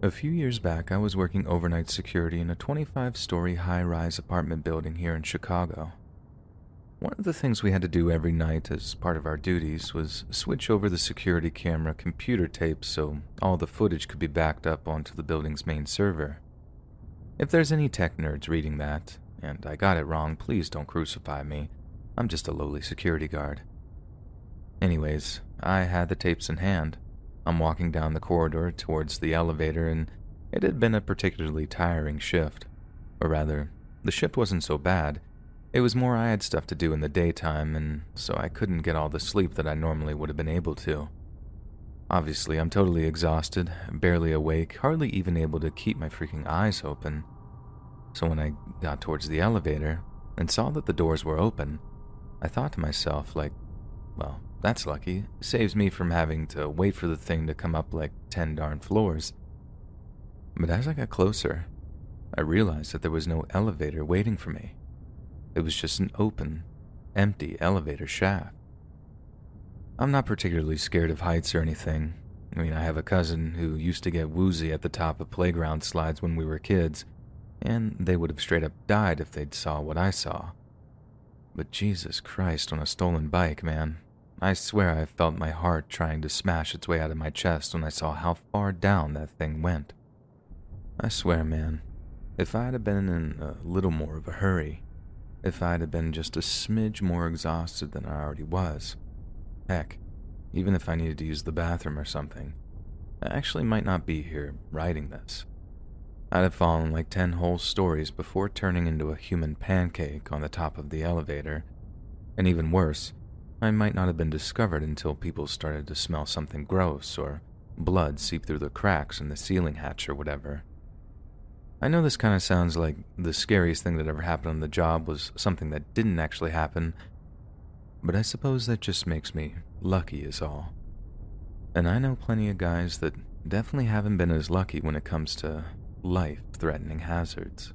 A few years back, I was working overnight security in a 25-story high-rise apartment building here in Chicago. One of the things we had to do every night as part of our duties was switch over the security camera computer tapes so all the footage could be backed up onto the building's main server. If there's any tech nerds reading that, and I got it wrong, please don't crucify me. I'm just a lowly security guard. Anyways, I had the tapes in hand. I'm walking down the corridor towards the elevator, and it had been a particularly tiring shift. Or rather, the shift wasn't so bad. It was more I had stuff to do in the daytime, and so I couldn't get all the sleep that I normally would have been able to. Obviously, I'm totally exhausted, barely awake, hardly even able to keep my freaking eyes open. So when I got towards the elevator and saw that the doors were open, I thought to myself, like, well, that's lucky. Saves me from having to wait for the thing to come up like 10 darn floors. But as I got closer, I realized that there was no elevator waiting for me. It was just an open, empty elevator shaft. I'm not particularly scared of heights or anything. I mean, I have a cousin who used to get woozy at the top of playground slides when we were kids, and they would have straight up died if they'd saw what I saw. But Jesus Christ on a stolen bike, man. I swear I felt my heart trying to smash its way out of my chest when I saw how far down that thing went. I swear, man, if I'd have been in a little more of a hurry, if I'd have been just a smidge more exhausted than I already was, heck, even if I needed to use the bathroom or something, I actually might not be here writing this. I'd have fallen like 10 whole stories before turning into a human pancake on the top of the elevator, and even worse, I might not have been discovered until people started to smell something gross or blood seep through the cracks in the ceiling hatch or whatever. I know this kind of sounds like the scariest thing that ever happened on the job was something that didn't actually happen, but I suppose that just makes me lucky is all. And I know plenty of guys that definitely haven't been as lucky when it comes to life-threatening hazards.